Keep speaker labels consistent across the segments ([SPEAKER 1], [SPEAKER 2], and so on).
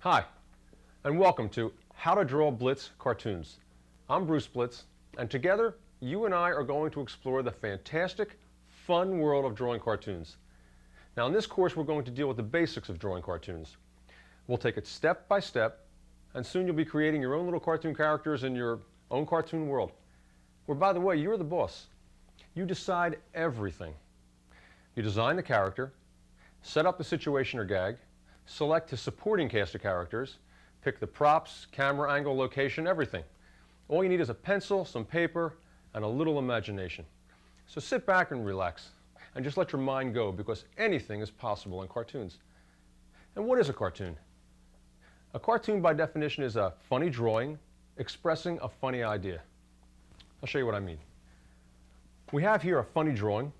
[SPEAKER 1] Hi, and welcome to How to Draw Blitz Cartoons. I'm Bruce Blitz, and together you and I are going to explore the fantastic, fun world of drawing cartoons. Now in this course we're going to deal with the basics of drawing cartoons. We'll take it step by step, and soon you'll be creating your own little cartoon characters in your own cartoon world. Where, by the way, you're the boss. You decide everything. You design the character, set up the situation or gag, select his supporting cast of characters, pick the props, camera angle, location, everything. All you need is a pencil, some paper, and a little imagination. So sit back and relax, and just let your mind go, because anything is possible in cartoons. And what is a cartoon? A cartoon, by definition, is a funny drawing expressing a funny idea. I'll show you what I mean. We have here a funny drawing,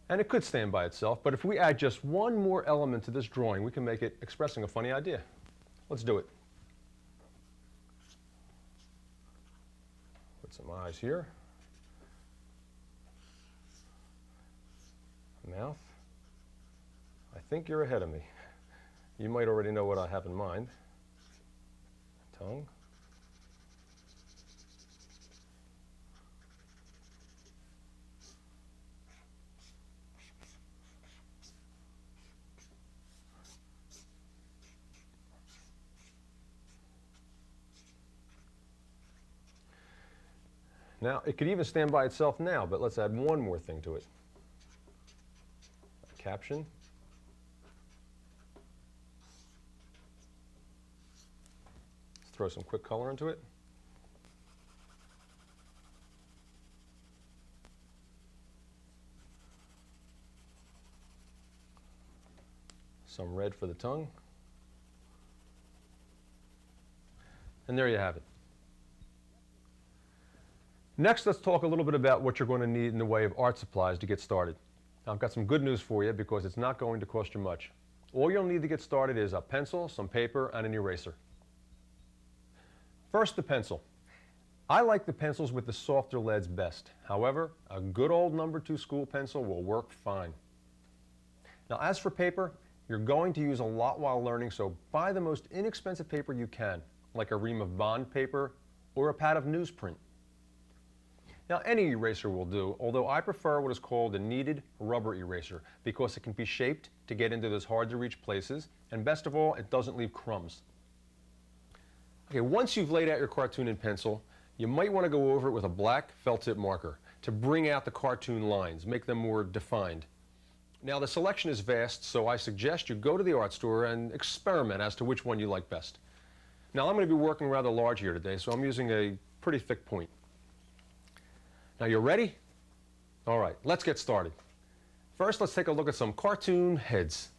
[SPEAKER 1] and it could stand by itself, but if we add just one more element to this drawing, we can make it expressing a funny idea. Let's do it. Put some eyes here. Mouth. I think you're ahead of me. You might already know what I have in mind. Tongue. Now, it could even stand by itself now, but let's add one more thing to it. A caption. Let's throw some quick color into it. Some red for the tongue. And there you have it. Next, let's talk a little bit about what you're going to need in the way of art supplies to get started. Now, I've got some good news for you because it's not going to cost you much. All you'll need to get started is a pencil, some paper, and an eraser. First, the pencil. I like the pencils with the softer leads best. However, a good old number 2 school pencil will work fine. Now, as for paper, you're going to use a lot while learning, so buy the most inexpensive paper you can, like a ream of bond paper or a pad of newsprint. Now, any eraser will do, although I prefer what is called a kneaded rubber eraser because it can be shaped to get into those hard-to-reach places, and best of all, it doesn't leave crumbs. Okay, once you've laid out your cartoon in pencil, you might want to go over it with a black felt-tip marker to bring out the cartoon lines, make them more defined. Now, the selection is vast, so I suggest you go to the art store and experiment as to which one you like best. Now, I'm going to be working rather large here today, so I'm using a pretty thick point. Now, you ready? All right, let's get started. First, let's take a look at some cartoon heads.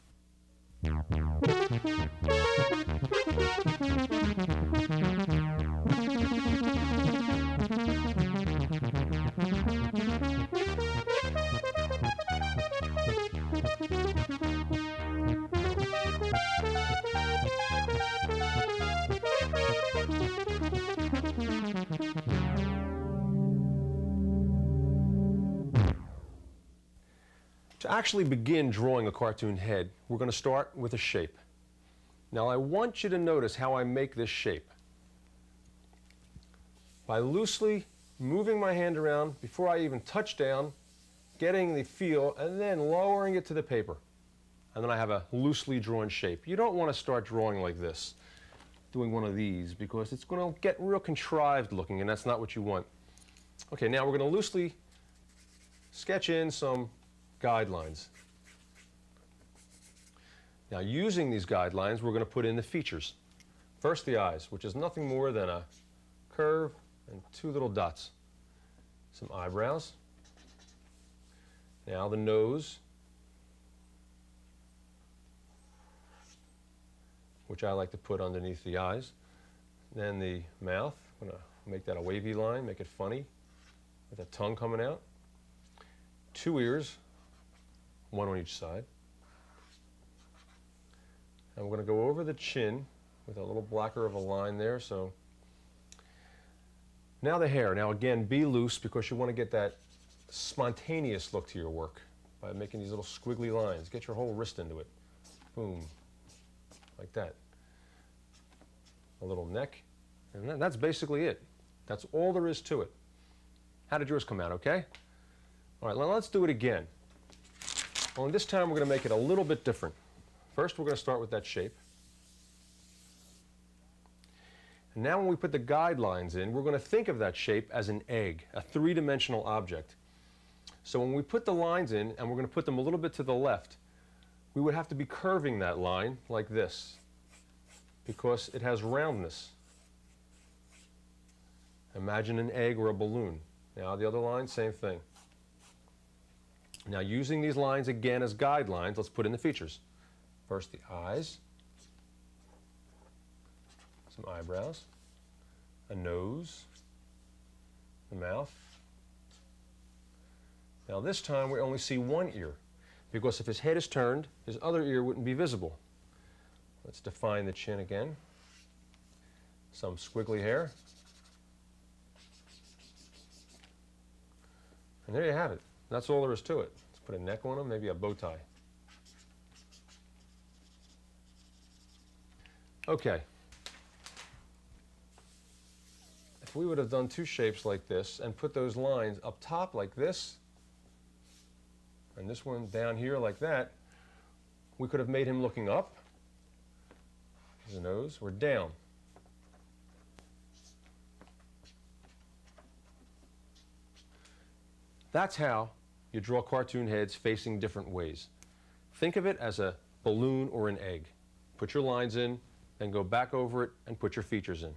[SPEAKER 1] To actually begin drawing a cartoon head, we're going to start with a shape. Now, I want you to notice how I make this shape. By loosely moving my hand around before I even touch down, getting the feel, and then lowering it to the paper. And then I have a loosely drawn shape. You don't want to start drawing like this, doing one of these, because it's going to get real contrived looking, and that's not what you want. Okay, now we're going to loosely sketch in some guidelines. Now, using these guidelines, we're going to put in the features. First, the eyes, which is nothing more than a curve and 2 little dots. Some eyebrows. Now, the nose, which I like to put underneath the eyes. Then the mouth. I'm going to make that a wavy line, make it funny, with a tongue coming out. 2 ears. 1 on each side. And we're going to go over the chin with a little blacker of a line there. So now the hair. Now again, be loose because you want to get that spontaneous look to your work by making these little squiggly lines. Get your whole wrist into it. Boom. Like that. a little neck, and that's basically it. That's all there is to it. How did yours come out, okay? All right, now let's do it again. Only this time we're going to make it a little bit different. First, we're going to start with that shape. And now when we put the guidelines in, we're going to think of that shape as an egg, a three-dimensional object. So when we put the lines in, and we're going to put them a little bit to the left, we would have to be curving that line like this, because it has roundness. Imagine an egg or a balloon. Now the other line, same thing. Now using these lines again as guidelines, let's put in the features. First the eyes, some eyebrows, a nose, the mouth. Now this time we only see one ear, because if his head is turned, his other ear wouldn't be visible. Let's define the chin again. Some squiggly hair. And there you have it. That's all there is to it. Let's put a neck on him, maybe a bow tie. Okay. If we would have done two shapes like this and put those lines up top like this, and this one down here like that, we could have made him looking up, his nose, or down. That's how you draw cartoon heads facing different ways. Think of it as a balloon or an egg. Put your lines in, then go back over it and put your features in.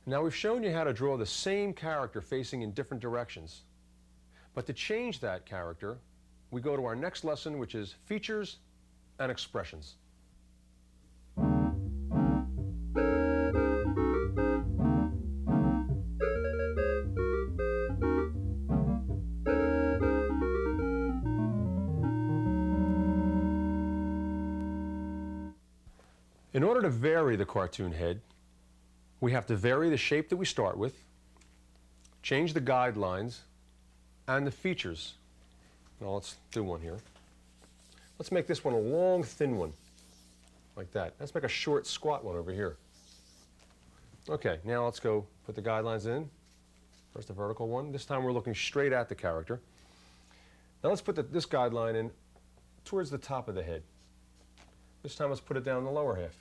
[SPEAKER 1] Now we've shown you how to draw the same character facing in different directions. But to change that character, we go to our next lesson, which is features and expressions. In order to vary the cartoon head, we have to vary the shape that we start with, change the guidelines, and the features. Now let's do one here. Let's make this one a long, thin one, like that. Let's make a short, squat one over here. Okay, now let's go put the guidelines in. First the vertical one. This time we're looking straight at the character. Now let's put this guideline in towards the top of the head. This time let's put it down in the lower half.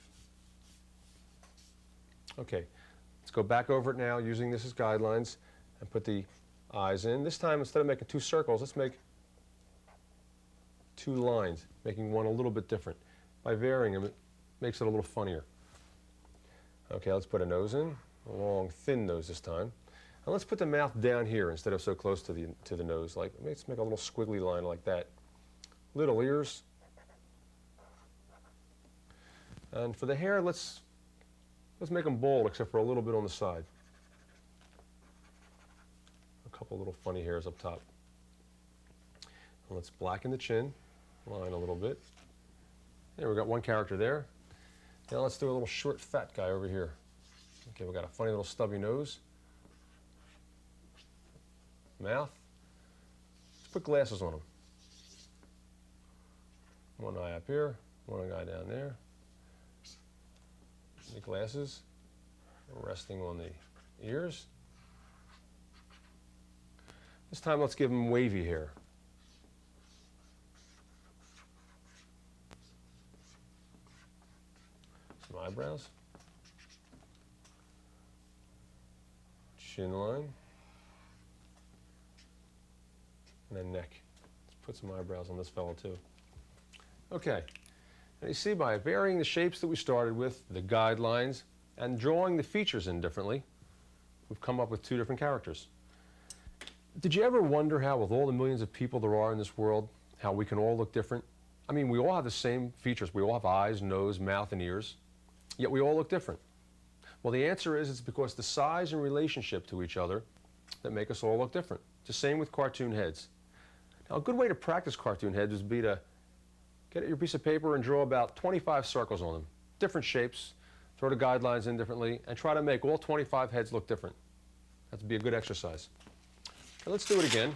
[SPEAKER 1] Okay, let's go back over it now using this as guidelines and put the eyes in. This time, instead of making two circles, let's make two lines, making one a little bit different. By varying them, it makes it a little funnier. Okay, let's put a nose in, a long, thin nose this time. And let's put the mouth down here instead of so close to the nose. Like, let's make a little squiggly line like that. Little ears. And for the hair, let's make them bald, except for a little bit on the side. A couple little funny hairs up top. And let's blacken the chin, line a little bit. There, we've got one character there. Now let's do a little short, fat guy over here. Okay, we've got a funny little stubby nose. Mouth. Let's put glasses on him. One eye up here, one eye down there. The glasses resting on the ears. This time let's give him wavy hair. Some eyebrows. Chin line. And then neck. Let's put some eyebrows on this fellow too. Okay. And you see, by varying the shapes that we started with, the guidelines, and drawing the features in differently, we've come up with two different characters. Did you ever wonder how, with all the millions of people there are in this world, how we can all look different? I mean, we all have the same features. We all have eyes, nose, mouth, and ears, yet we all look different. Well, the answer is it's because the size and relationship to each other that make us all look different. It's the same with cartoon heads. Now, a good way to practice cartoon heads would be to get your piece of paper and draw about 25 circles on them, different shapes, throw the guidelines in differently, and try to make all 25 heads look different. That'd be a good exercise. Now let's do it again.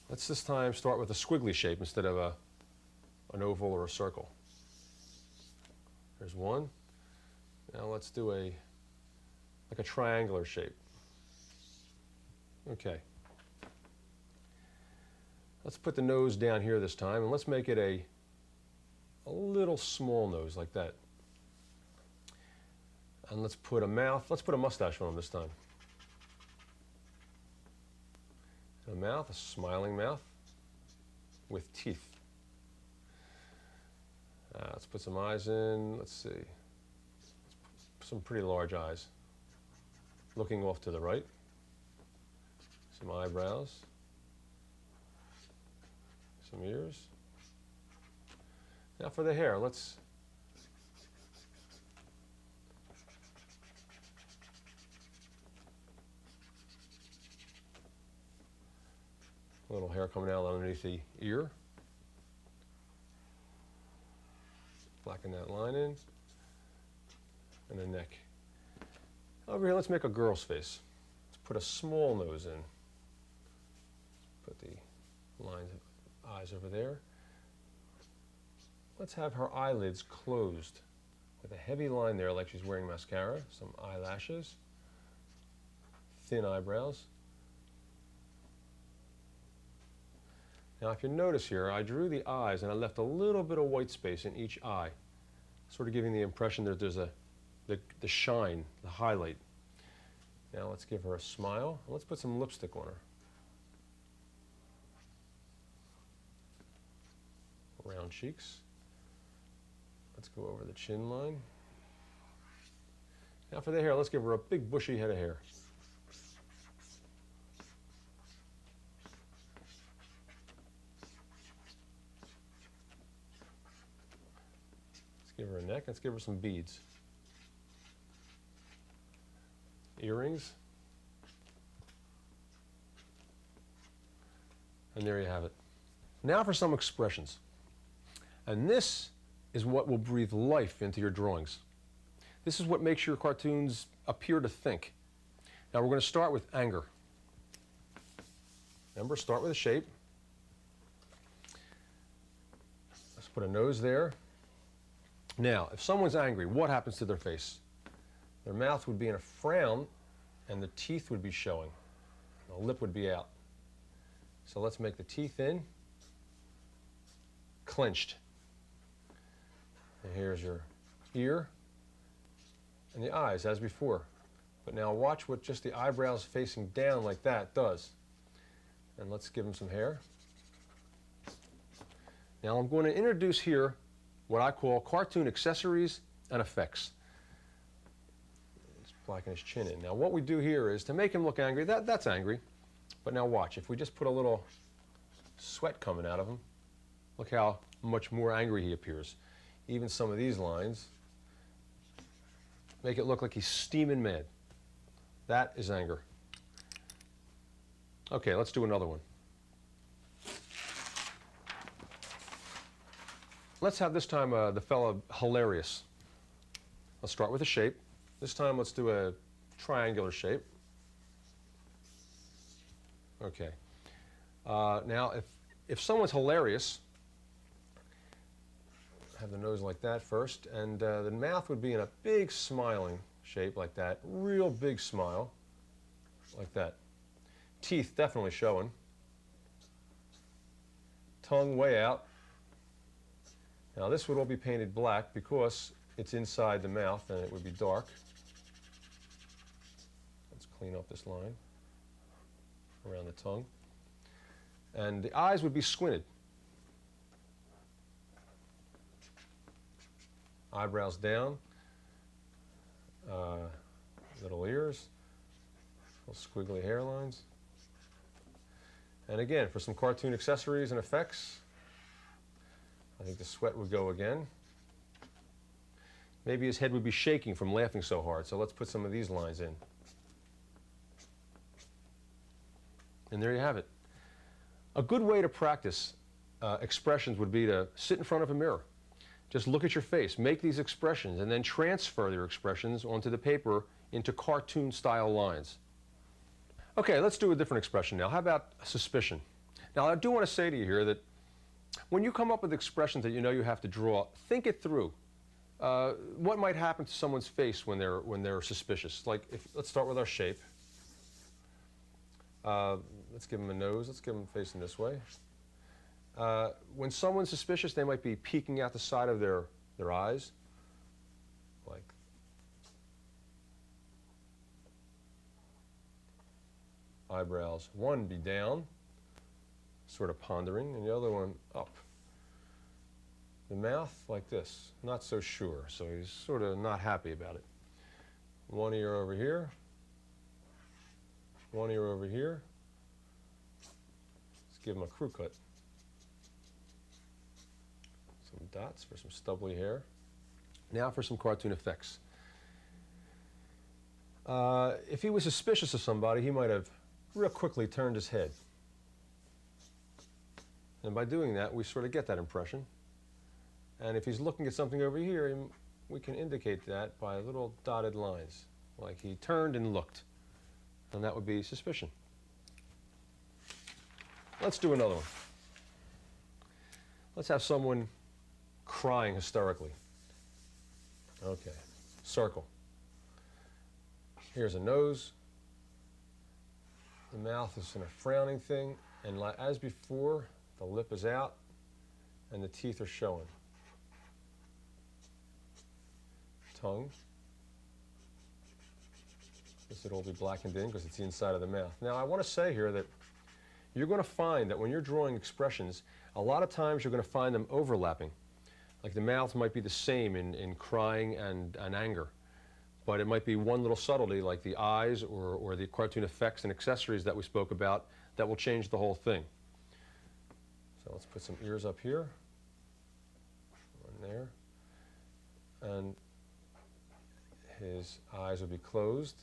[SPEAKER 1] Let's this time start with a squiggly shape instead of an oval or a circle. There's one. Now let's do like a triangular shape. Okay. Let's put the nose down here this time, and let's make it a little small nose like that. And let's put a mouth, let's put a mustache on him this time. A mouth, a smiling mouth with teeth. Let's put some eyes in, let's see. Let's put some pretty large eyes. Looking off to the right. Some eyebrows. Some ears. Now for the hair, let's a little hair coming out underneath the ear. Blacken that line in. And the neck. Over here, let's make a girl's face. Let's put a small nose in. Put the lines of eyes over there. Let's have her eyelids closed with a heavy line there like she's wearing mascara, some eyelashes, thin eyebrows. Now if you notice here, I drew the eyes and I left a little bit of white space in each eye, sort of giving the impression that there's the shine, the highlight. Now let's give her a smile. Let's put some lipstick on her. Round cheeks. Let's go over the chin line. Now for the hair, let's give her a big bushy head of hair. Let's give her a neck. Let's give her some beads. Earrings. And there you have it. Now for some expressions. And this is what will breathe life into your drawings. This is what makes your cartoons appear to think. Now we're going to start with anger. Remember, start with a shape. Let's put a nose there. Now, if someone's angry, what happens to their face? Their mouth would be in a frown, and the teeth would be showing. The lip would be out. So let's make the teeth in, clenched. And here's your ear and the eyes as before. But now watch what just the eyebrows facing down like that does. And let's give them some hair. Now I'm going to introduce here what I call cartoon accessories and effects. Let's blacken his chin in. Now what we do here is to make him look angry, that's angry. But now watch, if we just put a little sweat coming out of him, look how much more angry he appears. Even some of these lines make it look like he's steaming mad. That is anger. Okay, let's do another one. Let's have this time the fella hilarious. Let's start with a shape. This time let's do a triangular shape. Okay. Now if someone's hilarious, have the nose like that first, and the mouth would be in a big smiling shape like that, real big smile, like that. Teeth definitely showing. Tongue way out. Now this would all be painted black because it's inside the mouth and it would be dark. Let's clean up this line around the tongue. And the eyes would be squinted. Eyebrows down, little ears, little squiggly hairlines. And again, for some cartoon accessories and effects, I think the sweat would go again. Maybe his head would be shaking from laughing so hard, so let's put some of these lines in. And there you have it. A good way to practice expressions would be to sit in front of a mirror. Just look at your face, make these expressions, and then transfer your expressions onto the paper into cartoon-style lines. Okay, let's do a different expression now. How about suspicion? Now, I do want to say to you here that when you come up with expressions that you know you have to draw, think it through. What might happen to someone's face when they're suspicious? Like, let's start with our shape. Let's give them a nose. Let's give them facing this way. When someone's suspicious, they might be peeking out the side of their eyes, like eyebrows. One be down, sort of pondering, and the other one up. The mouth like this, not so sure, so he's sort of not happy about it. One ear over here, one ear over here. Let's give him a crew cut. Some dots for some stubbly hair. Now for some cartoon effects. If he was suspicious of somebody, he might have real quickly turned his head. And by doing that, we sort of get that impression. And if he's looking at something over here, we can indicate that by little dotted lines, like he turned and looked. And that would be suspicion. Let's do another one. Let's have someone crying hysterically. Okay, circle. Here's a nose. The mouth is in a frowning thing, and as before, the lip is out and the teeth are showing. Tongue. This would all be blackened in because it's the inside of the mouth. Now, I want to say here that you're going to find that when you're drawing expressions, a lot of times you're going to find them overlapping. Like the mouth might be the same in crying and anger, but it might be one little subtlety like the eyes or the cartoon effects and accessories that we spoke about that will change the whole thing. So let's put some ears up here, one there, and his eyes will be closed,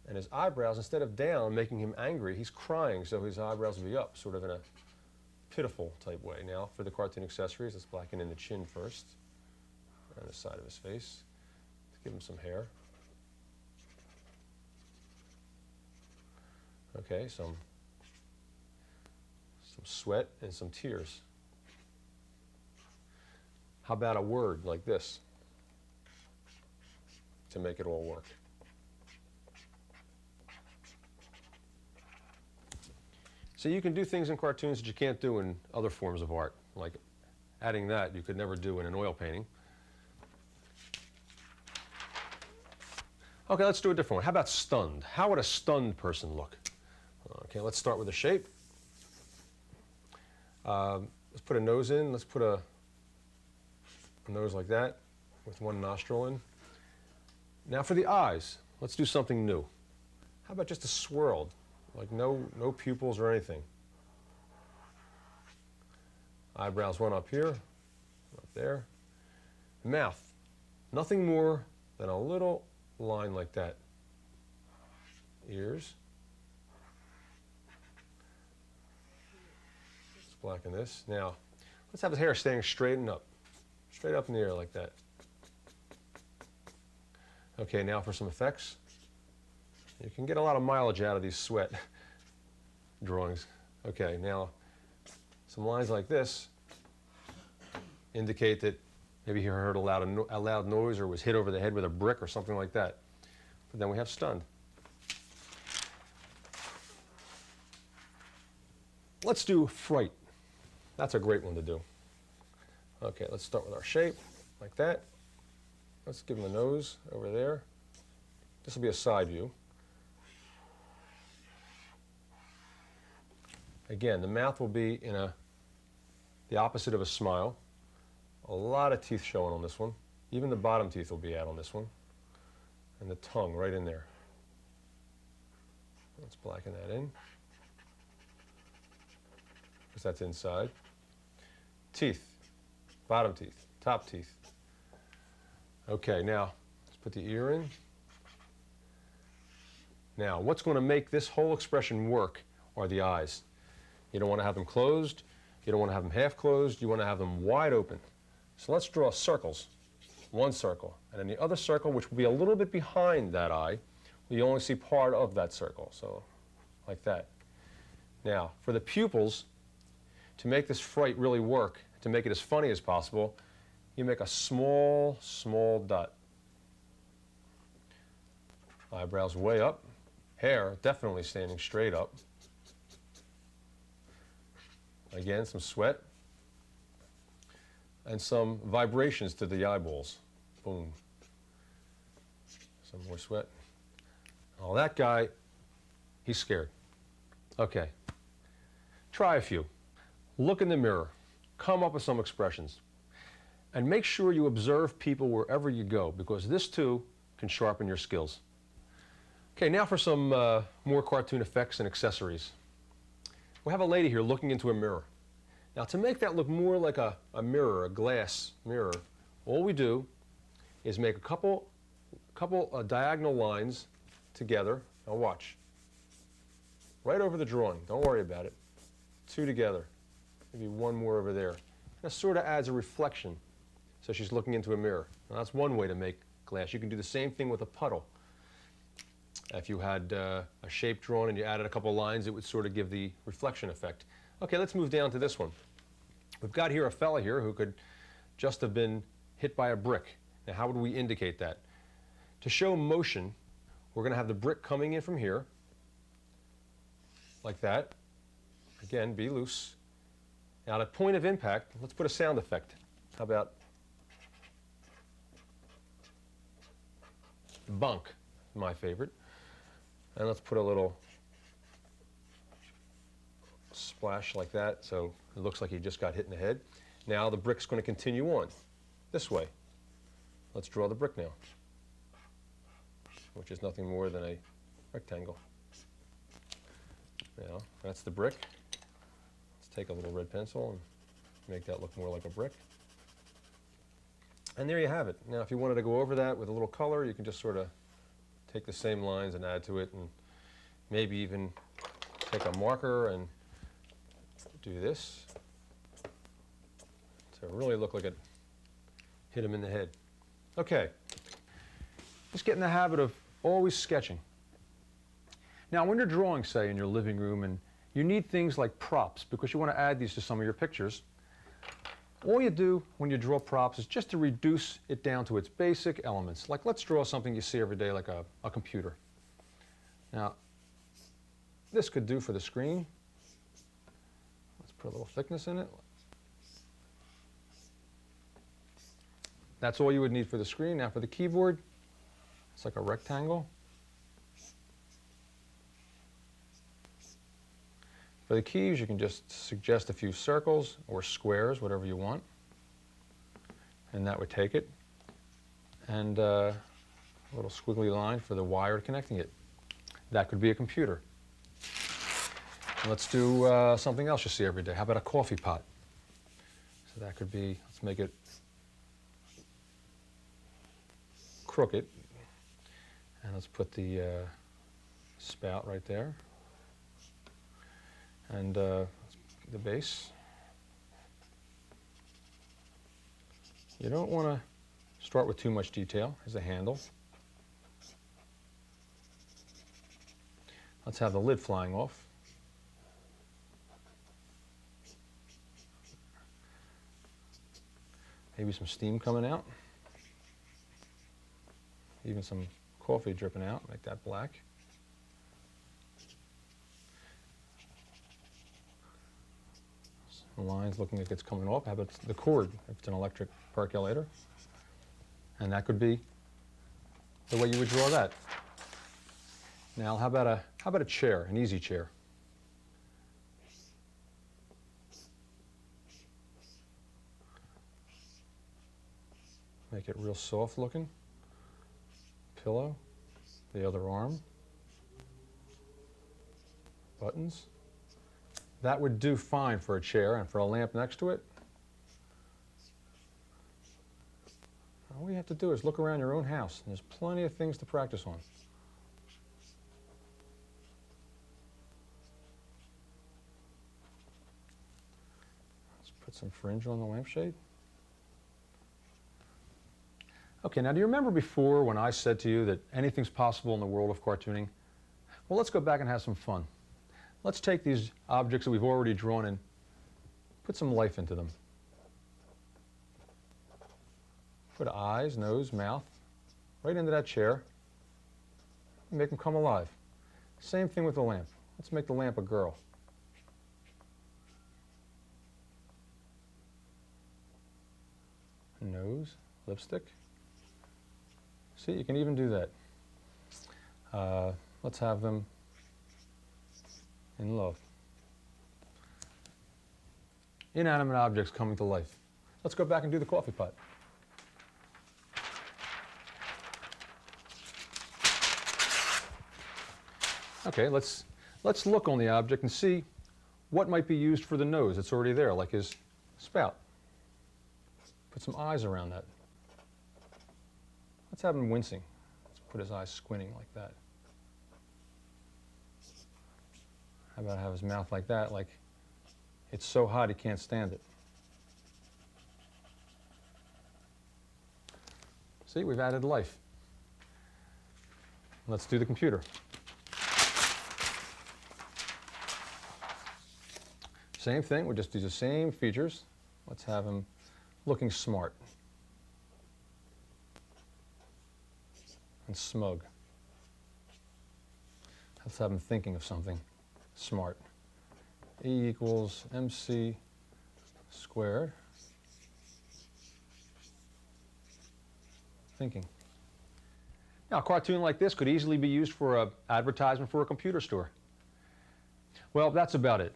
[SPEAKER 1] and his eyebrows, instead of down, making him angry, he's crying, so his eyebrows will be up, sort of in a pitiful type way. Now, for the cartoon accessories, let's blacken in the chin first, around the side of his face, to give him some hair. Okay, some sweat and some tears. How about a word like this to make it all work? So you can do things in cartoons that you can't do in other forms of art, like adding that you could never do in an oil painting. Okay, let's do a different one. How about stunned? How would a stunned person look? Okay, let's start with the shape. Let's put a nose in. Let's put a nose like that with one nostril in. Now for the eyes, let's do something new. How about just a swirled, like no pupils or anything. Eyebrows, one up here, up there. Mouth, nothing more than a little line like that. Ears. Let's blacken this. Now, let's have his hair staying straight and up. Straight up in the air like that. Okay, now for some effects. You can get a lot of mileage out of these sweat drawings. Okay, now some lines like this indicate that maybe he heard a loud noise or was hit over the head with a brick or something like that. But then we have stunned. Let's do fright. That's a great one to do. Okay, let's start with our shape, like that. Let's give him a nose over there. This will be a side view. Again, the mouth will be in the opposite of a smile. A lot of teeth showing on this one. Even the bottom teeth will be out on this one. And the tongue right in there. Let's blacken that in, because that's inside. Teeth, bottom teeth, top teeth. Okay, now let's put the ear in. Now, what's going to make this whole expression work are the eyes. You don't want to have them closed. You don't want to have them half closed. You want to have them wide open. So let's draw circles. One circle. And then the other circle, which will be a little bit behind that eye, you only see part of that circle. So like that. Now, for the pupils, to make this fright really work, to make it as funny as possible, you make a small, small dot. Eyebrows way up. Hair definitely standing straight up. Again, some sweat. And some vibrations to the eyeballs. Boom. Some more sweat. Oh, that guy, he's scared. Okay. Try a few. Look in the mirror. Come up with some expressions. And make sure you observe people wherever you go, because this too can sharpen your skills. Okay, now for some more cartoon effects and accessories. We have a lady here looking into a mirror. Now to make that look more like a mirror, a glass mirror, all we do is make a couple diagonal lines together. Now watch. Right over the drawing, don't worry about it. Two together, maybe one more over there. That sort of adds a reflection. So she's looking into a mirror. Now that's one way to make glass. You can do the same thing with a puddle. If you had a shape drawn and you added a couple lines, it would sort of give the reflection effect. Okay, let's move down to this one. We've got here a fella here who could just have been hit by a brick. Now how would we indicate that? To show motion, we're going to have the brick coming in from here, like that. Again, be loose. Now at point of impact, let's put a sound effect. How about bonk, my favorite. And let's put a little splash like that, so it looks like he just got hit in the head. Now the brick's going to continue on this way. Let's draw the brick now, which is nothing more than a rectangle. Now that's the brick. Let's take a little red pencil and make that look more like a brick. And there you have it. Now if you wanted to go over that with a little color, you can just sort of take the same lines and add to it, and maybe even take a marker and do this to really look like it hit him in the head. Okay, just get in the habit of always sketching. Now when you're drawing, say, in your living room, and you need things like props because you want to add these to some of your pictures, all you do when you draw props is just to reduce it down to its basic elements. Like let's draw something you see every day, like a computer. Now, this could do for the screen. Let's put a little thickness in it. That's all you would need for the screen. Now for the keyboard, it's like a rectangle. For the keys, you can just suggest a few circles or squares, whatever you want, and that would take it. And a little squiggly line for the wire connecting it. That could be a computer. Let's do something else you see every day. How about a coffee pot? So that could be, let's make it crooked. And let's put the spout right there. And the base. You don't want to start with too much detail. Here's a handle. Let's have the lid flying off. Maybe some steam coming out. Even some coffee dripping out, make that black. Lines looking like it's coming off. How about the cord, if it's an electric percolator? And that could be the way you would draw that. Now, how about a chair, an easy chair? Make it real soft looking. Pillow, the other arm, buttons. That would do fine for a chair, and for a lamp next to it. All you have to do is look around your own house, and there's plenty of things to practice on. Let's put some fringe on the lampshade. Okay, now do you remember before when I said to you that anything's possible in the world of cartooning? Well, let's go back and have some fun. Let's take these objects that we've already drawn and put some life into them. Put eyes, nose, mouth, right into that chair. Make them come alive. Same thing with the lamp. Let's make the lamp a girl. Nose, lipstick. See, you can even do that. Let's have them in love. Inanimate objects coming to life. Let's go back and do the coffee pot. Okay, let's look on the object and see what might be used for the nose. It's already there, like his spout. Put some eyes around that. Let's have him wincing. Let's put his eyes squinting like that. How about have his mouth like that, like it's so hot he can't stand it. See, we've added life. Let's do the computer. Same thing, we just do the same features. Let's have him looking smart and smug. Let's have him thinking of something smart. E equals mc squared. Thinking. Now, a cartoon like this could easily be used for an advertisement for a computer store. Well, that's about it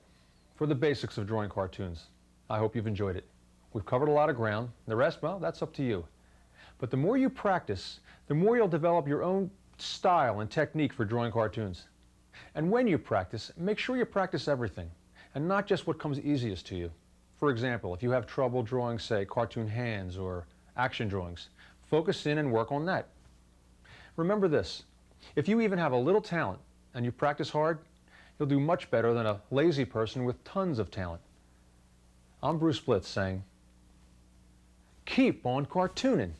[SPEAKER 1] for the basics of drawing cartoons. I hope you've enjoyed it. We've covered a lot of ground. The rest, well, that's up to you. But the more you practice, the more you'll develop your own style and technique for drawing cartoons. And when you practice, make sure you practice everything, and not just what comes easiest to you. For example, if you have trouble drawing, say, cartoon hands or action drawings, focus in and work on that. Remember this, if you even have a little talent and you practice hard, you'll do much better than a lazy person with tons of talent. I'm Bruce Blitz saying, keep on cartooning.